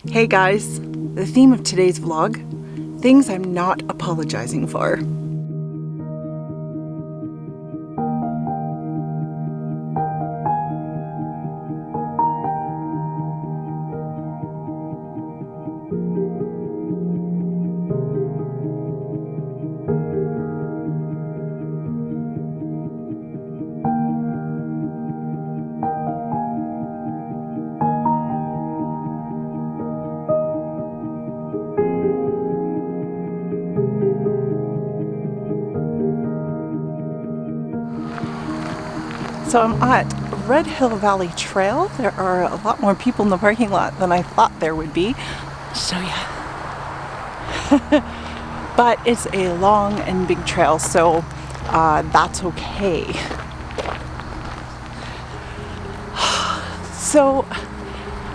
Hey guys, the theme of today's vlog, things I'm not apologizing for. So I'm at Red Hill Valley Trail. There are a lot more people in the parking lot than I thought there would be. I'll show you. But it's a long and big trail, so that's okay. So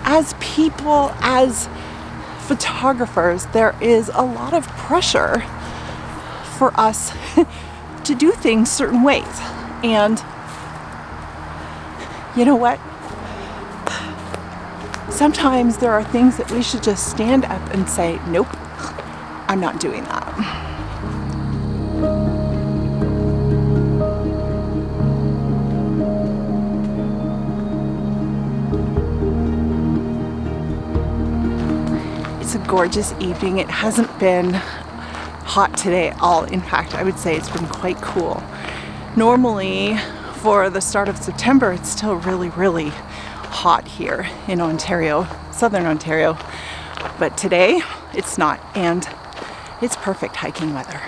as people, as photographers, there is a lot of pressure for us to do things certain ways. And you know what? Sometimes there are things that we should just stand up and say, nope, I'm not doing that. It's a gorgeous evening. It hasn't been hot today at all. In fact, I would say it's been quite cool. Normally, for the start of September, it's still really hot here in Ontario, southern Ontario. But today, it's not, and it's perfect hiking weather.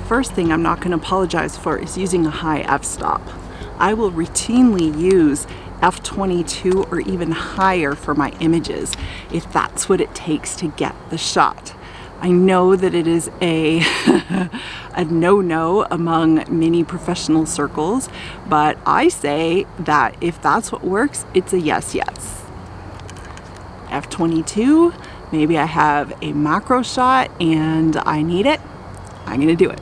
First thing I'm not going to apologize for is using a high f-stop. I will routinely use f22 or even higher for my images if that's what it takes to get the shot. I know that it is a no-no among many professional circles, but I say that if that's what works, it's a yes. f22, maybe I have a macro shot and I need it. I'm gonna do it.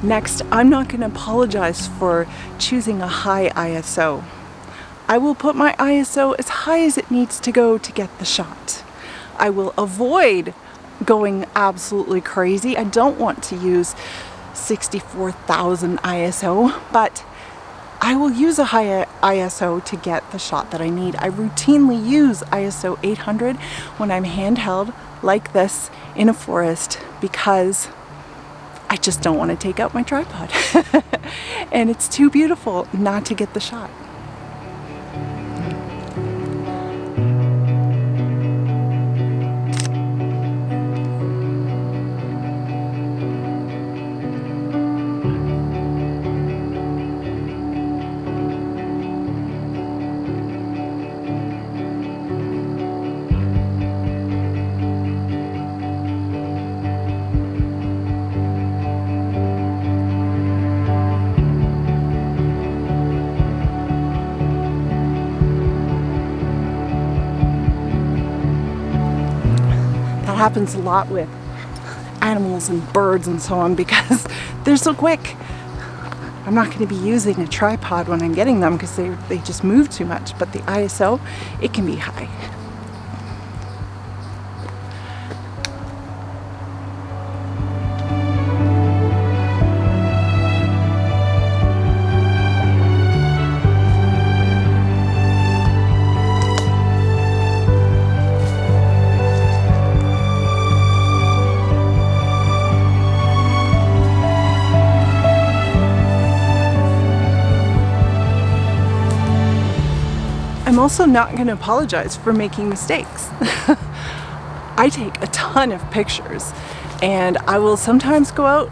Next, I'm not going to apologize for choosing a high ISO. I will put my ISO as high as it needs to go to get the shot. I will avoid going absolutely crazy. I don't want to use 64,000 ISO, but I will use a high ISO to get the shot that I need. I routinely use ISO 800 when I'm handheld like this in a forest because I just don't want to take out my tripod. And it's too beautiful not to get the shot. Happens a lot with animals and birds and so on because they're so quick. I'm not going to be using a tripod when I'm getting them because they just move too much, but the ISO, it can be high. I'm also not going to apologize for making mistakes. I take a ton of pictures, and I will sometimes go out,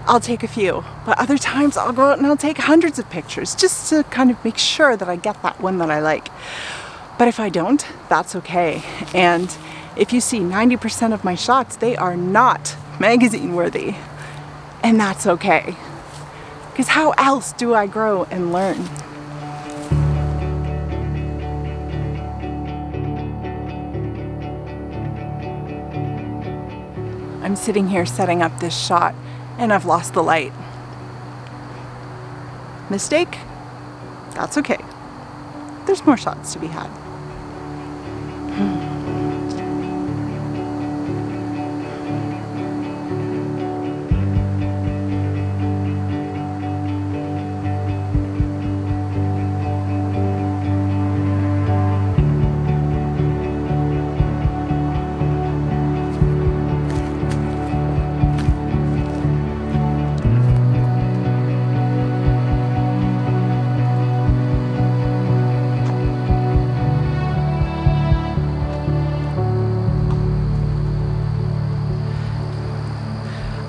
I'll take a few, but other times I'll go out and I'll take hundreds of pictures just to kind of make sure that I get that one that I like. But if I don't, that's okay. And if you see 90% of my shots, they are not magazine worthy, and that's okay. Because how else do I grow and learn? I'm sitting here setting up this shot and I've lost the light. Mistake? That's okay. There's more shots to be had.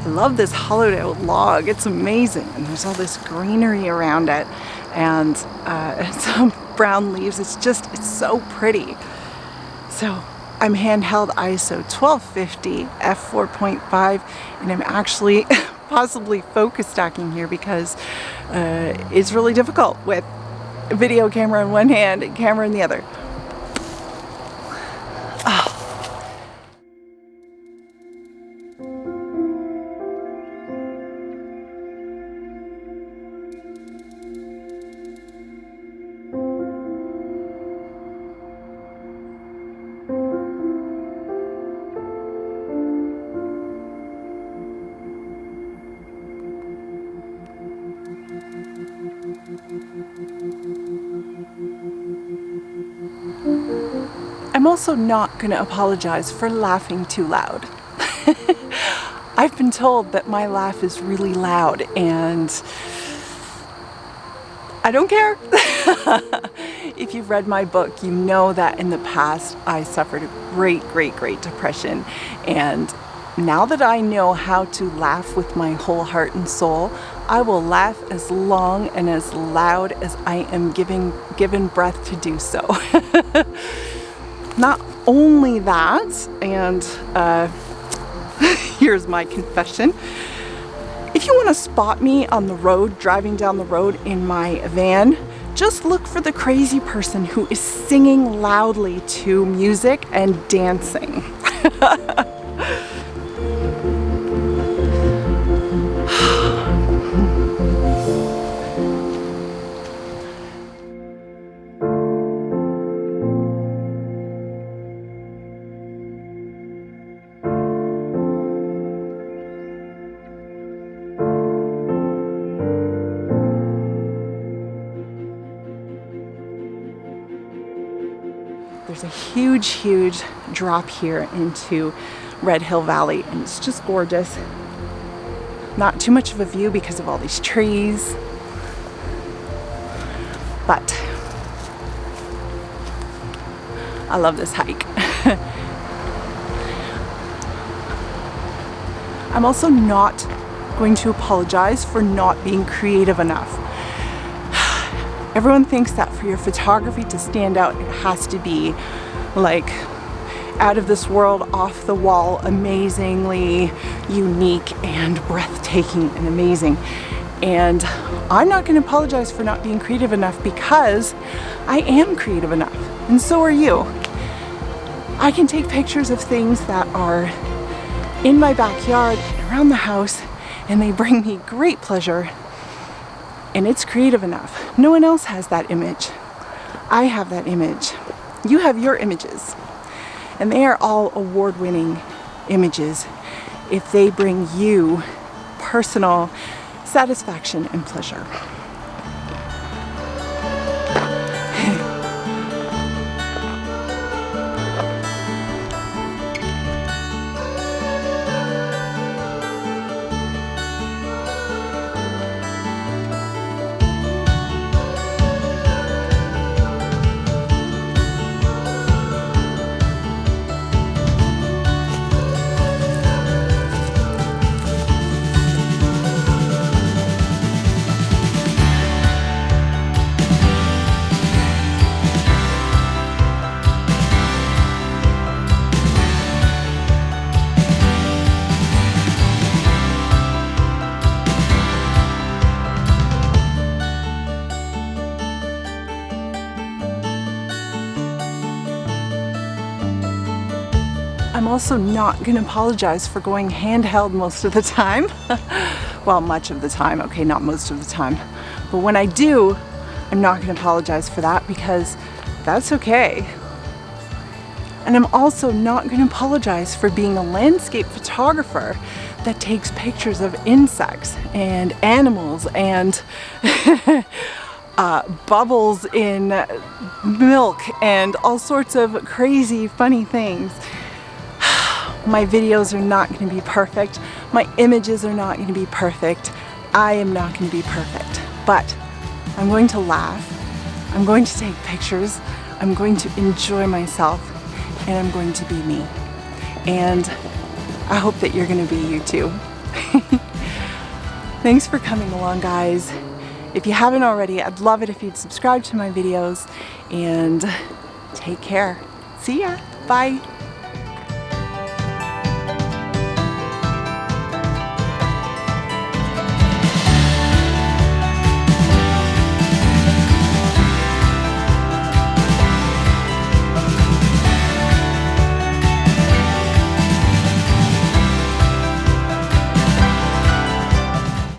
I love this hollowed out log. It's amazing, and there's all this greenery around it and some brown leaves. It's so pretty. So I'm handheld ISO 1250 f4.5, and I'm actually possibly focus stacking here because it's really difficult with a video camera in one hand and camera in the other. I'm also not going to apologize for laughing too loud. I've been told that my laugh is really loud, and I don't care. If you've read my book, you know that in the past I suffered a great depression, and now that I know how to laugh with my whole heart and soul, I will laugh as long and as loud as I am given breath to do so. Not only that, and here's my confession. If you want to spot me on the road, driving down the road in my van, just look for the crazy person who is singing loudly to music and dancing. There's a huge drop here into Red Hill Valley, and it's just gorgeous. Not too much of a view because of all these trees, but I love this hike. I'm also not going to apologize for not being creative enough. Everyone thinks that for your photography to stand out, it has to be like out of this world, off the wall, amazingly unique and breathtaking and amazing. And I'm not going to apologize for not being creative enough, because I am creative enough, and so are you. I can take pictures of things that are in my backyard and around the house, and they bring me great pleasure, and it's creative enough. No one else has that image. I have that image. You have your images, and they are all award-winning images if they bring you personal satisfaction and pleasure. I'm also not going to apologize for going handheld most of the time. Well, much of the time. Okay, not most of the time. But when I do, I'm not going to apologize for that, because that's okay. And I'm also not going to apologize for being a landscape photographer that takes pictures of insects and animals and bubbles in milk and all sorts of crazy, funny things. My videos are not going to be perfect. My images are not going to be perfect. I am not going to be perfect. But I'm going to laugh. I'm going to take pictures. I'm going to enjoy myself. And I'm going to be me. And I hope that you're going to be you too. Thanks for coming along, guys. If you haven't already, I'd love it if you'd subscribe to my videos. And take care. See ya. Bye.